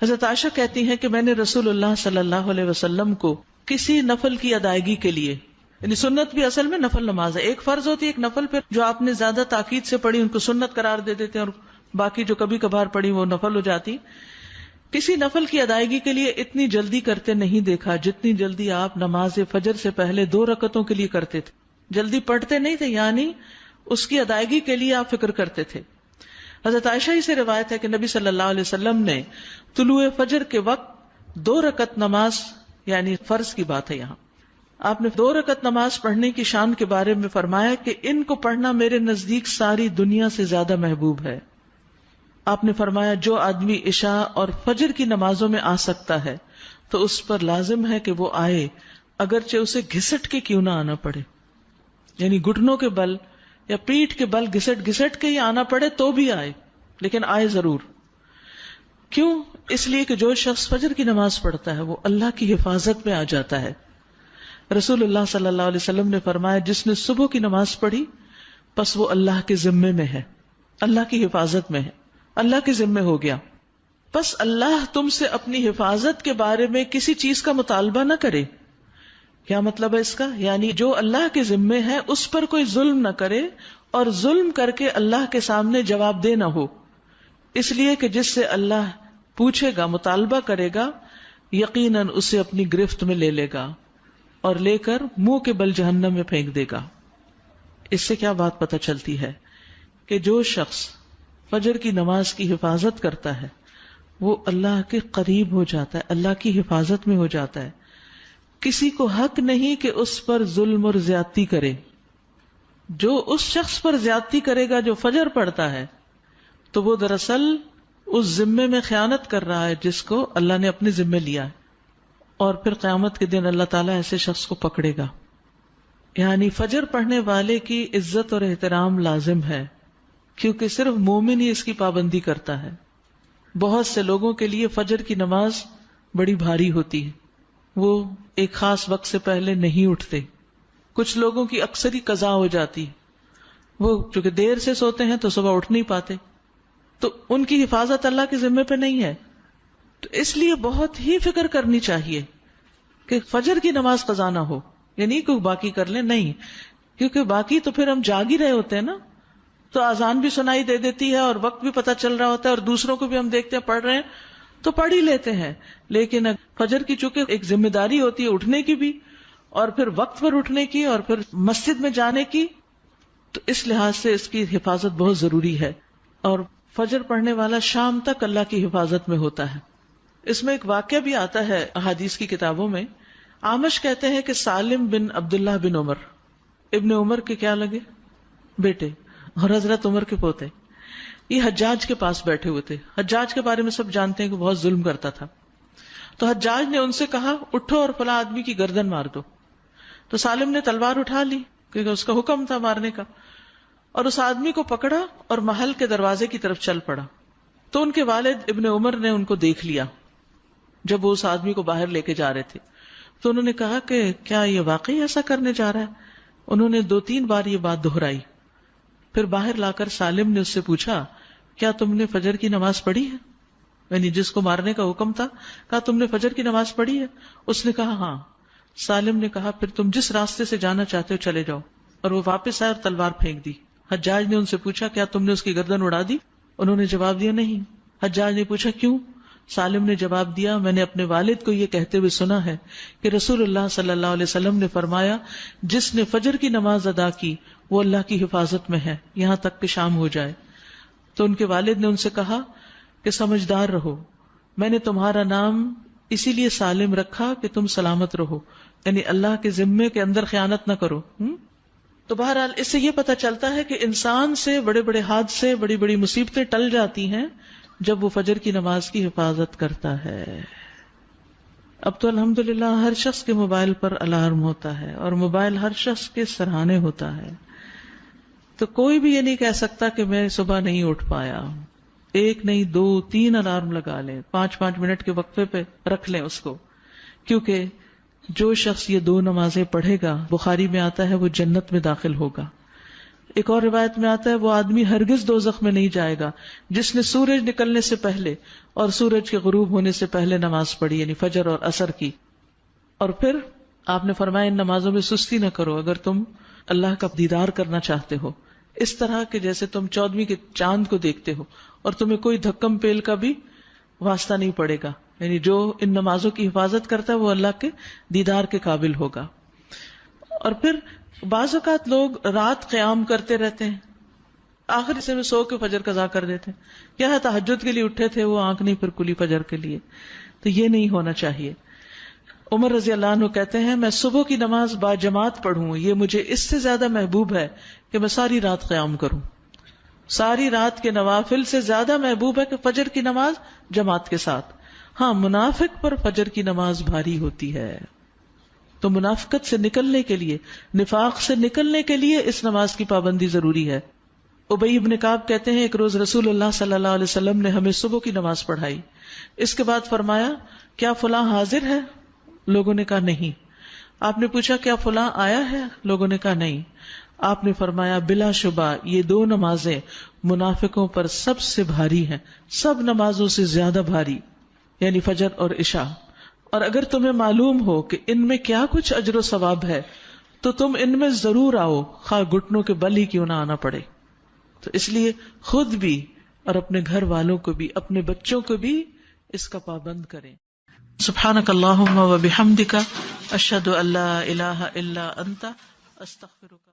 حضرت عائشہ کہتی ہیں کہ میں نے رسول اللہ صلی اللہ علیہ وسلم کو کسی نفل کی ادائیگی کے لیے، یعنی سنت بھی اصل میں نفل نماز ہے، ایک فرض ہوتی ہے ایک نفل، پھر جو آپ نے زیادہ تاکید سے پڑھی ان کو سنت قرار دے دیتے ہیں اور باقی جو کبھی کبھار پڑھی وہ نفل ہو جاتی. کسی نفل کی ادائیگی کے لیے اتنی جلدی کرتے نہیں دیکھا جتنی جلدی آپ نماز فجر سے پہلے 2 رکعتوں کے لیے کرتے تھے. جلدی پڑھتے نہیں تھے، یعنی اس کی ادائیگی کے لیے آپ فکر کرتے تھے. حضرت عائشہ ہی سے روایت ہے کہ نبی صلی اللہ علیہ وسلم نے طلوع فجر کے وقت 2 رکعت نماز، یعنی فرض کی بات ہے یہاں، آپ نے 2 رکعت نماز پڑھنے کی شان کے بارے میں فرمایا کہ ان کو پڑھنا میرے نزدیک ساری دنیا سے زیادہ محبوب ہے. آپ نے فرمایا جو آدمی عشاء اور فجر کی نمازوں میں آ سکتا ہے تو اس پر لازم ہے کہ وہ آئے، اگرچہ اسے گھسٹ کے کیوں نہ آنا پڑے، یعنی گھٹنوں کے بل یا پیٹھ کے بل گھسٹ گھسٹ کے ہی آنا پڑے تو بھی آئے، لیکن آئے ضرور. کیوں؟ اس لیے کہ جو شخص فجر کی نماز پڑھتا ہے وہ اللہ کی حفاظت میں آ جاتا ہے. رسول اللہ صلی اللہ علیہ وسلم نے فرمایا جس نے صبح کی نماز پڑھی پس وہ اللہ کے ذمے میں ہے، اللہ کی حفاظت میں ہے، اللہ کے ذمے ہو گیا. پس اللہ تم سے اپنی حفاظت کے بارے میں کسی چیز کا مطالبہ نہ کرے. کیا مطلب ہے اس کا؟ یعنی جو اللہ کے ذمے ہے اس پر کوئی ظلم نہ کرے اور ظلم کر کے اللہ کے سامنے جواب دہ نہ ہو، اس لیے کہ جس سے اللہ پوچھے گا، مطالبہ کرے گا، یقیناً اسے اپنی گرفت میں لے لے گا اور لے کر منہ کے بل جہنم میں پھینک دے گا. اس سے کیا بات پتہ چلتی ہے کہ جو شخص فجر کی نماز کی حفاظت کرتا ہے وہ اللہ کے قریب ہو جاتا ہے، اللہ کی حفاظت میں ہو جاتا ہے. کسی کو حق نہیں کہ اس پر ظلم اور زیادتی کرے. جو اس شخص پر زیادتی کرے گا جو فجر پڑھتا ہے تو وہ دراصل اس ذمے میں خیانت کر رہا ہے جس کو اللہ نے اپنے ذمے لیا ہے، اور پھر قیامت کے دن اللہ تعالیٰ ایسے شخص کو پکڑے گا. یعنی فجر پڑھنے والے کی عزت اور احترام لازم ہے، کیونکہ صرف مومن ہی اس کی پابندی کرتا ہے. بہت سے لوگوں کے لیے فجر کی نماز بڑی بھاری ہوتی ہے، وہ ایک خاص وقت سے پہلے نہیں اٹھتے. کچھ لوگوں کی اکثر ہی قضا ہو جاتی، وہ چونکہ دیر سے سوتے ہیں تو صبح اٹھ نہیں پاتے، تو ان کی حفاظت اللہ کے ذمے پہ نہیں ہے. تو اس لیے بہت ہی فکر کرنی چاہیے کہ فجر کی نماز قضا نہ ہو، یعنی کوئی باقی کر لیں، نہیں، کیونکہ باقی تو پھر ہم جاگ ہی رہے ہوتے ہیں نا، تو اذان بھی سنائی دے دیتی ہے اور وقت بھی پتہ چل رہا ہوتا ہے اور دوسروں کو بھی ہم دیکھتے ہیں پڑھ رہے ہیں تو پڑھ ہی لیتے ہیں. لیکن فجر کی چونکہ ایک ذمہ داری ہوتی ہے اٹھنے کی بھی، اور پھر وقت پر اٹھنے کی، اور پھر مسجد میں جانے کی، تو اس لحاظ سے اس کی حفاظت بہت ضروری ہے. اور فجر پڑھنے والا شام تک اللہ کی حفاظت میں ہوتا ہے. اس میں ایک واقعہ بھی آتا ہے احادیث کی کتابوں میں. اعمش کہتے ہیں کہ سالم بن عبداللہ بن عمر، ابن عمر کے کیا لگے بیٹے اور حضرت عمر کے پوتے، یہ حجاج کے پاس بیٹھے ہوئے تھے. حجاج کے بارے میں سب جانتے ہیں کہ بہت ظلم کرتا تھا. تو حجاج نے ان سے کہا اٹھو اور فلاں آدمی کی گردن مار دو. تو سالم نے تلوار اٹھا لی کیونکہ اس کا حکم تھا مارنے کا، اور اس آدمی کو پکڑا اور محل کے دروازے کی طرف چل پڑا. تو ان کے والد ابن عمر نے ان کو دیکھ لیا جب وہ اس آدمی کو باہر لے کے جا رہے تھے. تو انہوں نے کہا کہ کیا یہ واقعی ایسا کرنے جا رہا ہے؟ انہوں نے 2-3 بار یہ بات دہرائی. پھر باہر لا کر سالم نے اس سے پوچھا کیا تم نے فجر کی نماز پڑھی ہے؟ یعنی جس کو مارنے کا حکم تھا، کہا تم نے فجر کی نماز پڑھی ہے؟ اس نے کہا ہاں. سالم نے کہا پھر تم جس راستے سے جانا چاہتے ہو چلے جاؤ، اور وہ واپس آئے اور تلوار پھینک دی. حجاج نے ان سے پوچھا کیا تم نے اس کی گردن اڑا دی؟ انہوں نے جواب دیا نہیں. حجاج نے پوچھا کیوں؟ سالم نے جواب دیا میں نے اپنے والد کو یہ کہتے ہوئے سنا ہے کہ رسول اللہ صلی اللہ علیہ وسلم نے فرمایا جس نے فجر کی نماز ادا کی وہ اللہ کی حفاظت میں ہے یہاں تک کہ شام ہو جائے. تو ان کے والد نے ان سے کہا کہ سمجھدار رہو، میں نے تمہارا نام اسی لیے سالم رکھا کہ تم سلامت رہو، یعنی اللہ کے ذمے کے اندر خیانت نہ کرو. تو بہرحال اس سے یہ پتہ چلتا ہے کہ انسان سے بڑے بڑے حادثے، بڑی بڑی مصیبتیں ٹل جاتی ہیں جب وہ فجر کی نماز کی حفاظت کرتا ہے. اب تو الحمدللہ ہر شخص کے موبائل پر الارم ہوتا ہے اور موبائل ہر شخص کے سرہانے ہوتا ہے، تو کوئی بھی یہ نہیں کہہ سکتا کہ میں صبح نہیں اٹھ پایا. 1 نہیں 2 3 الارم لگا لیں، 5 منٹ کے وقفے پہ رکھ لیں اس کو، کیونکہ جو شخص یہ 2 نمازیں پڑھے گا، بخاری میں آتا ہے، وہ جنت میں داخل ہوگا. ایک اور روایت میں آتا ہے وہ آدمی ہرگز دوزخ میں نہیں جائے گا جس نے سورج نکلنے سے پہلے اور سورج کے غروب ہونے سے پہلے نماز پڑھی، یعنی فجر اور عصر کی. اور پھر آپ نے فرمایا ان نمازوں میں سستی نہ کرو اگر تم اللہ کا دیدار کرنا چاہتے ہو، اس طرح کہ جیسے تم 14ویں کے چاند کو دیکھتے ہو اور تمہیں کوئی دھکم پیل کا بھی واسطہ نہیں پڑے گا. یعنی جو ان نمازوں کی حفاظت کرتا ہے وہ اللہ کے دیدار کے قابل ہوگا. اور پھر بعض اوقات لوگ رات قیام کرتے رہتے ہیں، آخر حصے میں سو کے فجر قضا کر دیتے ہیں. کیا ہے تہجد کے لیے اٹھے تھے وہ آنکھ نہیں پھر کلی فجر کے لیے. تو یہ نہیں ہونا چاہیے. عمر رضی اللہ عنہ کہتے ہیں میں صبح کی نماز با جماعت پڑھوں یہ مجھے اس سے زیادہ محبوب ہے کہ میں ساری رات قیام کروں. ساری رات کے نوافل سے زیادہ محبوب ہے کہ فجر کی نماز جماعت کے ساتھ. ہاں منافق پر فجر کی نماز بھاری ہوتی ہے، تو منافقت سے نکلنے کے لیے، نفاق سے نکلنے کے لیے اس نماز کی پابندی ضروری ہے. ابی بن کعب کہتے ہیں ایک روز رسول اللہ صلی اللہ علیہ وسلم نے ہمیں صبح کی نماز پڑھائی. اس کے بعد فرمایا کیا فلاں حاضر ہے؟ لوگوں نے کہا نہیں. آپ نے پوچھا کیا فلاں آیا ہے؟ لوگوں نے کہا نہیں. آپ نے فرمایا بلا شبہ یہ دو نمازیں منافقوں پر سب سے بھاری ہیں، سب نمازوں سے زیادہ بھاری، یعنی فجر اور عشاء. اور اگر تمہیں معلوم ہو کہ ان میں کیا کچھ اجر و ثواب ہے تو تم ان میں ضرور آؤ، خواہ گھٹنوں کے بل ہی کیوں نہ آنا پڑے. تو اس لیے خود بھی اور اپنے گھر والوں کو بھی، اپنے بچوں کو بھی اس کا پابند کریں. سبحانک اللہم و بحمدک اشہد ان لا الہ الا انت استغفرک.